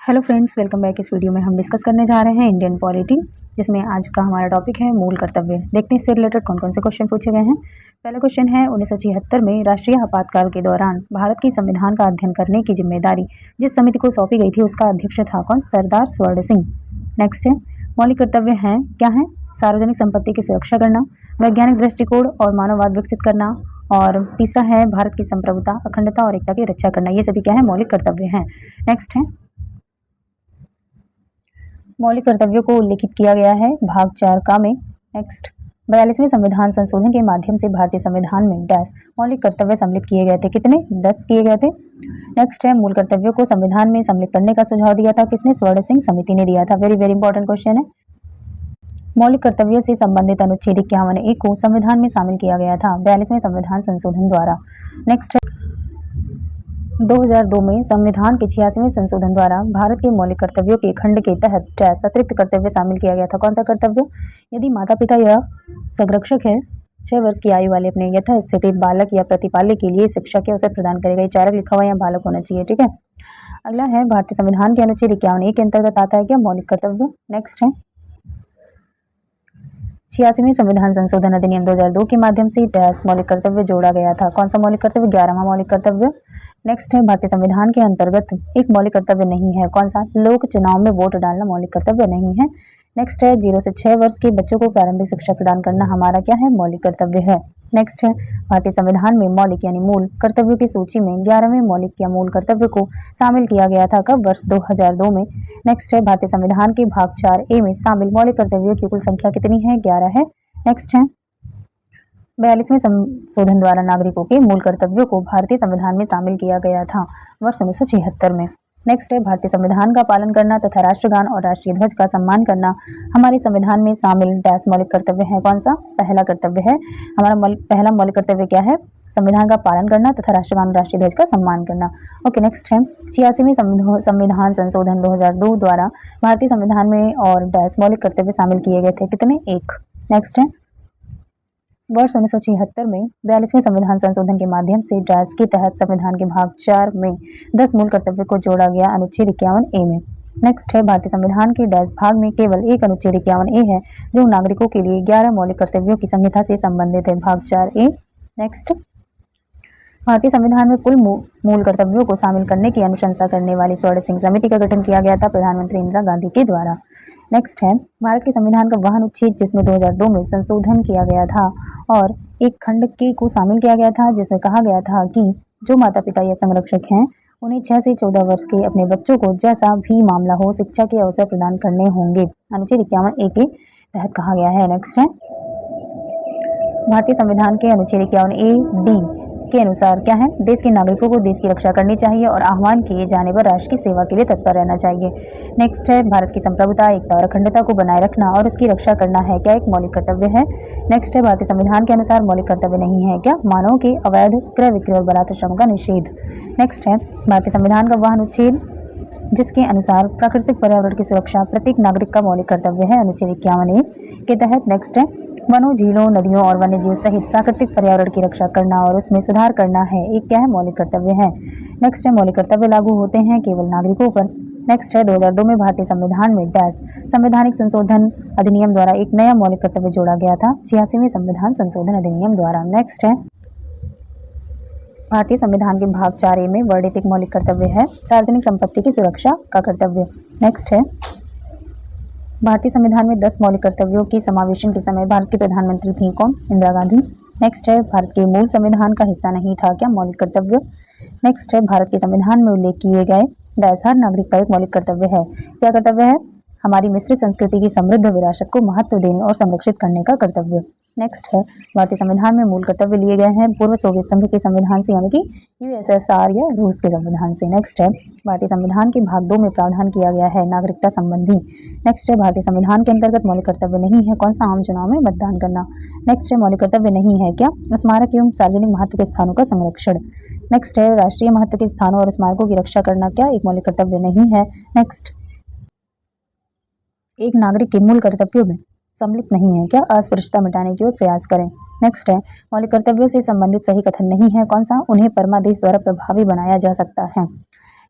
Hello friends, welcome back. इस video में हम डिस्कस करने जा रहे हैं इंडियन पॉलिटी, जिसमें आज का हमारा टॉपिक है मूल कर्तव्य। देखते हैं इससे रिलेटेड कौन कौन से क्वेश्चन पूछे गए हैं। पहला क्वेश्चन है, 1976 में राष्ट्रीय आपातकाल के दौरान भारत की संविधान का अध्ययन करने की जिम्मेदारी जिस समिति को सौंपी गई थी उसका अध्यक्ष था कौन? सरदार स्वर्ण सिंह। नेक्स्ट है, मौलिक कर्तव्य हैं क्या है? सार्वजनिक संपत्ति की सुरक्षा करना, वैज्ञानिक दृष्टिकोण और मानववाद विकसित करना, और तीसरा है भारत की संप्रभुता, अखंडता और एकता की रक्षा करना। ये सभी क्या है? मौलिक कर्तव्य हैं। नेक्स्ट है, मौलिक कर्तव्यों को उल्लिखित किया गया है भाग 4 का में। नेक्स्ट, 42वें संविधान संशोधन के माध्यम से भारतीय संविधान में डैश मौलिक कर्तव्य सम्मिलित किए गए थे। कितने? 10 किए गए थे। नेक्स्ट है, मूल कर्तव्यों को संविधान में सम्मिलित करने का सुझाव दिया था किसने? स्वर्ण सिंह समिति ने दिया था। वेरी वेरी इंपॉर्टेंट क्वेश्चन है। मौलिक कर्तव्यों से संबंधित अनुच्छेद 51A को संविधान में शामिल किया गया था 42वें संविधान संशोधन द्वारा। नेक्स्ट है, 2002 में संविधान के 86वें संशोधन द्वारा भारत के मौलिक कर्तव्यों के खंड के तहत डैश अतिरिक्त कर्तव्य शामिल किया गया था। कौन सा कर्तव्य? यदि माता पिता या संरक्षक है 6 वर्ष की आयु वाले अपने यथास्थित बालक या प्रतिपाल्य के लिए शिक्षा के अवसर प्रदान करेगा। ये चालक लिखा हुआ या बालक होना चाहिए, ठीक है। अगला है, भारतीय संविधान के अनुच्छेद 51A के अंतर्गत आता है क्या? मौलिक कर्तव्य। नेक्स्ट है, 86वें संविधान संशोधन अधिनियम 2002 के माध्यम से डैश मौलिक कर्तव्य जोड़ा गया था। कौन सा मौलिक कर्तव्य? 11वां मौलिक कर्तव्य। नेक्स्ट है, भारतीय संविधान के अंतर्गत एक मौलिक कर्तव्य नहीं है। कौन सा? लोक चुनाव में वोट डालना मौलिक कर्तव्य नहीं है। नेक्स्ट है, 0 से 6 वर्ष के बच्चों को प्रारंभिक शिक्षा प्रदान करना हमारा क्या है? मौलिक कर्तव्य है। नेक्स्ट है, भारतीय संविधान में मौलिक यानी मूल कर्तव्यों की सूची में 11वें मौलिक या मूल कर्तव्य को शामिल किया गया था कब? वर्ष 2002 में। नेक्स्ट है, भारतीय संविधान के भाग 4A में शामिल मौलिक कर्तव्यों की कुल संख्या कितनी है? 11 है। नेक्स्ट है, 42वें संशोधन द्वारा नागरिकों के मूल कर्तव्यों को भारतीय संविधान में शामिल किया गया था वर्ष 1976 में। नेक्स्ट है, भारतीय संविधान का पालन करना तथा राष्ट्रगान और राष्ट्रीय ध्वज का सम्मान करना हमारे संविधान में शामिल डैश मौलिक कर्तव्य है। कौन सा? पहला कर्तव्य है हमारा। पहला मौलिक कर्तव्य क्या है? संविधान का पालन करना तथा राष्ट्रगान और राष्ट्रीय ध्वज का सम्मान करना। ओके, नेक्स्ट है, 86वें संविधान संशोधन 2002 द्वारा भारतीय संविधान में और डैश मौलिक कर्तव्य शामिल किए गए थे। कितने? 1। नेक्स्ट है, वर्ष 1976 में 42वें संविधान संशोधन के माध्यम से डैश के तहत संविधान के भाग 4 में 10 मूल कर्तव्य को जोड़ा गया अनुच्छेद 51A में। नेक्स्ट है, भारतीय संविधान के डैश भाग में केवल एक अनुच्छेद 51A है जो नागरिकों के लिए 11 मौलिक कर्तव्यों की संहिता से संबंधित है, भाग 4A। नेक्स्ट, भारतीय संविधान में कुल मूल कर्तव्यों को शामिल करने की अनुशंसा करने वाली स्वर्ण सिंह समिति का गठन किया गया था प्रधानमंत्री इंदिरा गांधी के द्वारा। नेक्स्ट है, भारत के संविधान का वह अनुच्छेद जिसमें 2002 में संशोधन किया गया था और एक खंड के को शामिल किया गया था जिसमें कहा गया था कि जो माता पिता या संरक्षक हैं उन्हें 6 से 14 वर्ष के अपने बच्चों को जैसा भी मामला हो शिक्षा के अवसर प्रदान करने होंगे। अनुच्छेद 51A के तहत कहा गया है। नेक्स्ट है, भारतीय संविधान के अनुच्छेद 51A(D) के अनुसार क्या है? देश के नागरिकों को देश की रक्षा करनी चाहिए और आह्वान किए जाने पर राष्ट्र की सेवा के लिए तत्पर रहना चाहिए। नेक्स्ट है, भारत की संप्रभुता, एकता और अखंडता को बनाए रखना और उसकी रक्षा करना है क्या? एक मौलिक कर्तव्य है। नेक्स्ट है, भारतीय संविधान के अनुसार मौलिक कर्तव्य नहीं है क्या? मानव के अवैध क्रय विक्रय और बलात्कार श्रम का निषेध। नेक्स्ट है, भारतीय संविधान का वह अनुच्छेद जिसके अनुसार प्राकृतिक पर्यावरण की सुरक्षा प्रत्येक नागरिक का मौलिक कर्तव्य है, अनुच्छेद 51A के तहत। नेक्स्ट है, वनों, झीलों, नदियों और वन्यजीव सहित प्राकृतिक पर्यावरण की रक्षा करना और उसमें सुधार करना है एक क्या है? मौलिक कर्तव्य है। नेक्स्ट है, मौलिक कर्तव्य लागू होते हैं केवल नागरिकों पर। नेक्स्ट है, 2002 में भारतीय संविधान में डैश संवैधानिक संशोधन अधिनियम द्वारा एक नया मौलिक कर्तव्य जोड़ा गया था 86वें संविधान संशोधन अधिनियम द्वारा। नेक्स्ट है, भारतीय संविधान के भाग 4A में वर्णित एक मौलिक कर्तव्य है सार्वजनिक संपत्ति की सुरक्षा का कर्तव्य। नेक्स्ट है, भारतीय संविधान में 10 मौलिक कर्तव्यों की समावेशन के समय भारत की प्रधानमंत्री थी कौन? इंदिरा गांधी। नेक्स्ट है, भारत के मूल संविधान का हिस्सा नहीं था क्या? मौलिक कर्तव्य। नेक्स्ट है, भारत के संविधान में उल्लेख किए गए डैश हर नागरिक का एक मौलिक कर्तव्य है। क्या कर्तव्य है? हमारी मिश्रित संस्कृति की समृद्ध विरासत को महत्व देने और संरक्षित करने का कर्तव्य। नेक्स्ट है, भारतीय संविधान में मूल कर्तव्य लिए गए हैं पूर्व सोवियत संघ के संविधान से यानी कि USSR या रूस के संविधान से। नेक्स्ट है, भारतीय संविधान के भाग 2 में प्रावधान किया गया है नागरिकता संबंधी। नेक्स्ट है, भारतीय संविधान के अंतर्गत मौलिक कर्तव्य नहीं है कौन सा? आम चुनाव में मतदान करना। नेक्स्ट है, मौलिक कर्तव्य नहीं है क्या? स्मारक एवं सार्वजनिक महत्व के स्थानों का संरक्षण। नेक्स्ट है, राष्ट्रीय महत्व के स्थानों और स्मारकों की रक्षा करना क्या? एक मौलिक कर्तव्य नहीं है। नेक्स्ट, एक नागरिक के मूल कर्तव्यों में सम्मिलित नहीं है क्या? अस्पृश्यता मिटाने की ओर प्रयास करें। नेक्स्ट है, मौलिक कर्तव्यों से संबंधित सही कथन नहीं है कौन सा? उन्हें परमादेश द्वारा प्रभावी बनाया जा सकता है।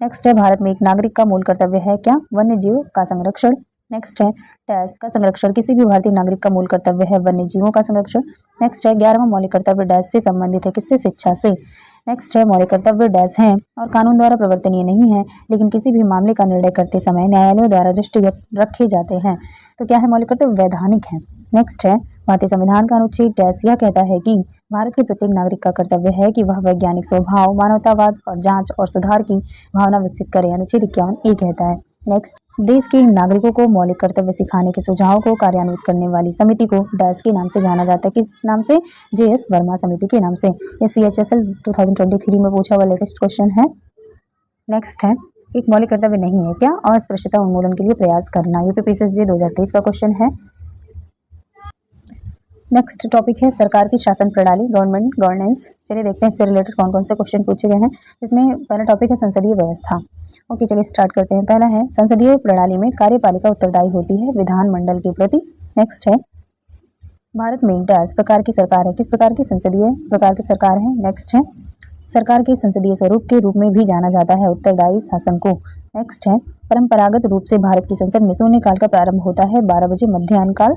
नेक्स्ट है भारत में एक नागरिक का मूल कर्तव्य है क्या? वन्य जीव का संरक्षण। नेक्स्ट है डैश का संरक्षण किसी भी भारतीय नागरिक का मूल कर्तव्य है वन्य जीवों का संरक्षण। नेक्स्ट है 11वां मौलिक कर्तव्य डैश से संबंधित है किससे? शिक्षा से। नेक्स्ट है मौलिक कर्तव्य डैश है और कानून द्वारा प्रवर्तनीय नहीं है लेकिन किसी भी मामले का निर्णय करते समय न्यायालयों द्वारा दृष्टिगत रखे जाते हैं। तो क्या है मौलिक कर्तव्य? वैधानिक है। नेक्स्ट है भारतीय संविधान का अनुच्छेद डैश यह कहता है कि भारत के प्रत्येक नागरिक का कर्तव्य है कि वह वैज्ञानिक स्वभाव, मानवतावाद और जांच और सुधार की भावना विकसित करे। अनुच्छेद 51 ये कहता है। नेक्स्ट, देश के नागरिकों को मौलिक कर्तव्य सिखाने के सुझाव को कार्यान्वित करने वाली समिति को डैश के नाम से जाना जाता है। किस नाम से? JS वर्मा समिति के नाम से। ये CHSL 2023 में पूछा हुआ लेटेस्ट क्वेश्चन है। नेक्स्ट है एक मौलिक कर्तव्य नहीं है क्या? अस्पृश्यता उन्मूलन के लिए प्रयास करना। UPPSSJ 2023 का क्वेश्चन है। नेक्स्ट टॉपिक है सरकार की शासन प्रणाली, गवर्नमेंट गवर्नेंस। चलिए देखते हैं इससे रिलेटेड कौन कौन से क्वेश्चन पूछे गए हैं। इसमें पहला टॉपिक है संसदीय व्यवस्था। ओके चलिए स्टार्ट करते हैं। पहला है संसदीय प्रणाली में कार्यपालिका उत्तरदायी होती है विधानमंडल के प्रति। नेक्स्ट है भारत में डैश प्रकार की सरकार है। किस प्रकार की? संसदीय प्रकार की सरकार है। नेक्स्ट है सरकार के संसदीय स्वरूप के रूप में भी जाना जाता है उत्तरदायी शासन को। नेक्स्ट है परंपरागत रूप से भारत की संसद में शून्यकाल का प्रारंभ होता है 12 बजे मध्याह्न काल।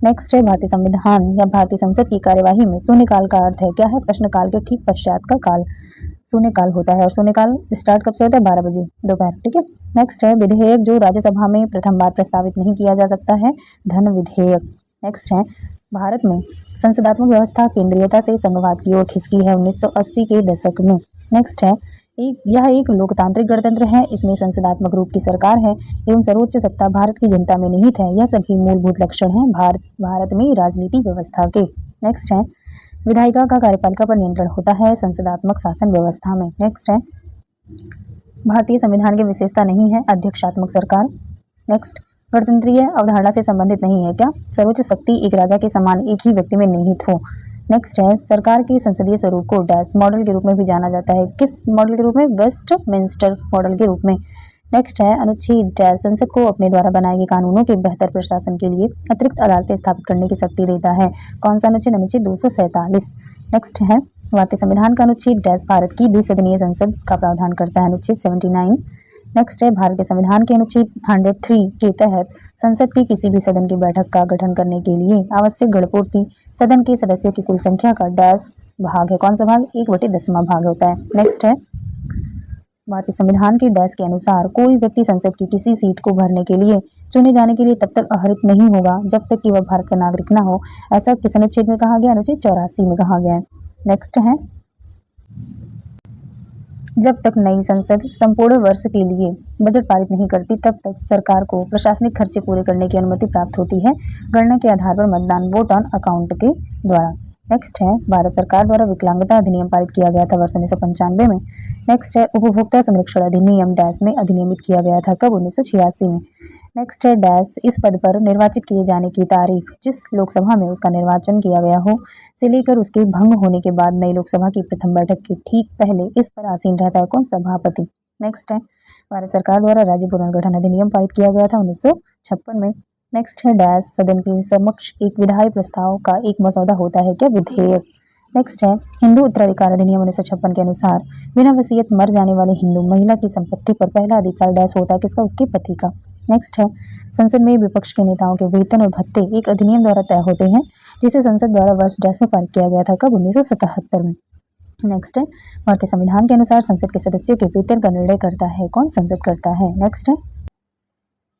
नेक्स्ट है भारतीय संविधान या भारतीय संसद की कार्यवाही में शून्यकाल का अर्थ है क्या है? प्रश्नकाल के ठीक पश्चात का काल शून्यकाल होता है और शून्यकाल स्टार्ट कब से होता है? 12 बजे दोपहर। ठीक है। नेक्स्ट है विधेयक जो राज्यसभा में प्रथम बार प्रस्तावित नहीं किया जा सकता है, धन विधेयक। नेक्स्ट है भारत में संसदात्मक व्यवस्था केंद्रीयता से संघवाद की ओर खिसकी है 1980 के दशक में। नेक्स्ट है यह एक लोकतांत्रिक गणतंत्र है। इसमें संसदात्मक रूप की सरकार है एवं सर्वोच्च सत्ता भारत की जनता में निहित है। यह सभी मूलभूत लक्षण हैं भारत में राजनीति व्यवस्था के। नेक्स्ट है विधायिका का कार्यपालिका पर नियंत्रण होता है संसदात्मक शासन व्यवस्था में। नेक्स्ट है भारतीय संविधान की विशेषता नहीं है अध्यक्षात्मक सरकार। नेक्स्ट गणतंत्रीय अवधारणा से संबंधित नहीं है क्या? सर्वोच्च शक्ति एक राजा के समान एक ही व्यक्ति में निहित हो। नेक्स्ट है सरकार के संसदीय स्वरूप को डैश मॉडल के रूप में भी जाना जाता है। किस मॉडल के रूप में? वेस्टमिंस्टर मॉडल के रूप में। नेक्स्ट है अनुच्छेद डैश संसद को अपने द्वारा बनाए गए कानूनों के बेहतर प्रशासन के लिए अतिरिक्त अदालतें स्थापित करने की शक्ति देता है। कौन सा अनुच्छेद? अनुच्छेद 247। नेक्स्ट है भारतीय संविधान का अनुच्छेद डैश भारत की द्विसदनीय संसद का प्रावधान करता है। अनुच्छेद 79। नेक्स्ट है भारत के संविधान के अनुच्छेद 103 के तहत संसद की किसी भी सदन की बैठक का गठन करने के लिए आवश्यक गणपूर्ति सदन के सदस्यों की कुल संख्या का डैश भाग है। कौन सा भाग? 1/10वां भाग होता है। नेक्स्ट है भारतीय संविधान के डैश के अनुसार कोई व्यक्ति संसद की किसी सीट को भरने के लिए चुने जाने के लिए तब तक अहरित नहीं होगा जब तक कि वह भारत का नागरिक न हो। ऐसा किस अनुच्छेद में कहा गया? अनुच्छेद 84 में कहा गया है। नेक्स्ट है जब तक नई संसद संपूर्ण वर्ष के लिए बजट पारित नहीं करती तब तक सरकार को प्रशासनिक खर्चे पूरे करने की अनुमति प्राप्त होती है गणना के आधार पर मतदान वोट ऑन अकाउंट के द्वारा। नेक्स्ट है भारत सरकार द्वारा विकलांगता अधिनियम पारित किया गया था वर्ष 1995 में। नेक्स्ट है उपभोक्ता संरक्षण अधिनियम डैश में अधिनियमित किया गया था कब? 1986 में। नेक्स्ट है डैश इस पद पर निर्वाचित किए जाने की तारीख जिस लोकसभा में उसका निर्वाचन किया गया हो से लेकर उसके भंग होने के बाद नई लोकसभा की प्रथम बैठक के ठीक पहले इस पर आसीन रहता है कौन? सभापति। नेक्स्ट है भारत सरकार द्वारा राज्य पुनर्गठन अधिनियम पारित किया गया था 1956 में। नेक्स्ट है डैश सदन के समक्ष एक विधायी प्रस्ताव का एक मसौदा होता है क्या? विधेयक। नेक्स्ट है हिंदू उत्तराधिकार अधिनियम 1956 के अनुसार बिना वसीयत मर जाने वाली हिंदू महिला की संपत्ति पर पहला अधिकार डैश होता है किसका? उसके पति का। नेक्स्ट है संसद में विपक्ष के नेताओं के वेतन और भत्ते एक अधिनियम द्वारा तय होते हैं जिसे संसद द्वारा वर्ष डैश में पारित किया गया था कब? 1977 में। नेक्स्ट है भारतीय संविधान के अनुसार संसद के सदस्यों के वेतन का निर्णय करता है कौन? संसद करता है। नेक्स्ट है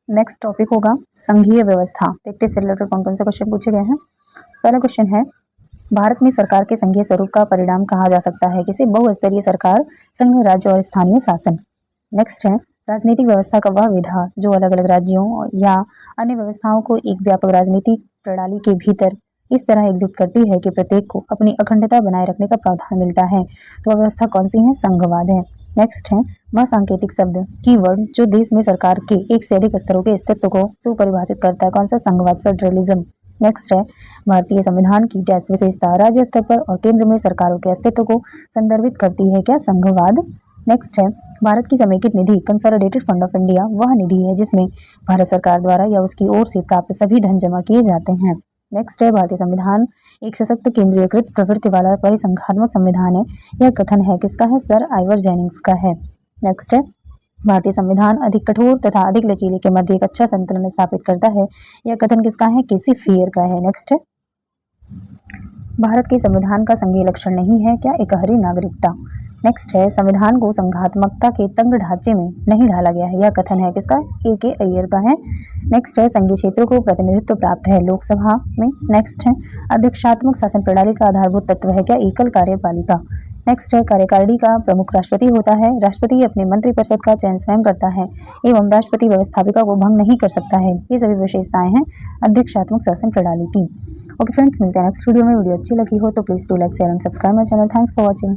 नेक्स्ट टॉपिक होगा संघीय व्यवस्था। देखते हैं रिलेटेड कौन कौन से क्वेश्चन पूछे गए हैं। पहला क्वेश्चन है भारत में सरकार के संघीय स्वरूप का परिणाम कहा जा सकता है किसे? बहुस्तरीय सरकार, संघ, राज्य और स्थानीय शासन। नेक्स्ट है राजनीतिक व्यवस्था का वह विधा जो अलग अलग राज्यों या अन्य व्यवस्थाओं को एक व्यापक राजनीतिक प्रणाली के भीतर इस तरह एकजुट करती है कि प्रत्येक को अपनी अखंडता बनाए रखने का प्रावधान मिलता है। तो वह व्यवस्था कौन सी है? संघवाद है। नेक्स्ट है वह सांकेतिक शब्द कीवर्ड जो देश में सरकार के एक से अधिक स्तरों के अस्तित्व को सुपरिभाषित करता है कौन सा? संघवाद, फेडरलिज्म। नेक्स्ट है भारतीय संविधान की डैश विशेषता राज्य स्तर पर और केंद्र में सरकारों के अस्तित्व को संदर्भित करती है क्या? संघवाद। नेक्स्ट है भारत की समेकित निधि कंसोलिडेटेड फंड ऑफ इंडिया वह निधि है जिसमें भारत सरकार द्वारा या उसकी ओर से प्राप्त सभी धन जमा किए जाते हैं। नेक्स्ट है भारतीय संविधान एक सशक्त केंद्रीयकृत प्रवृत्ति वाला परिसंघात्मक संविधान है। यह कथन है किसका है? सर आइवर जेनिंग्स का है। नेक्स्ट है भारतीय संविधान अधिक कठोर तथा अधिक लचीले के मध्य एक अच्छा संतुलन स्थापित करता है। यह कथन किसका है? केसी फियर का है। नेक्स्ट है, भारत के संविधान का संघीय लक्षण नहीं है क्या? एकहरी नागरिकता। नेक्स्ट है, संविधान को संघात्मकता के तंग ढांचे में नहीं ढाला गया है। यह कथन है किसका? A.K. अय्यर का है। नेक्स्ट है, संघीय क्षेत्रों को प्रतिनिधित्व प्राप्त है लोकसभा में। नेक्स्ट है, अध्यक्षात्मक शासन प्रणाली का आधारभूत तत्व है क्या? एकल कार्यपालिका। नेक्स्ट है, कार्यकारिणी का प्रमुख राष्ट्रपति होता है। राष्ट्रपति अपने मंत्रिपरिषद का चयन स्वयं करता है एवं राष्ट्रपति व्यवस्थापिका को भंग नहीं कर सकता है। ये सभी विशेषताएं हैं अध्यक्षात्मक शासन प्रणाली की। ओके फ्रेंड्स, मिलते हैं नेक्स्ट वीडियो में। वीडियो अच्छी लगी हो तो please do like, share and subscribe my channel. Thanks for watching.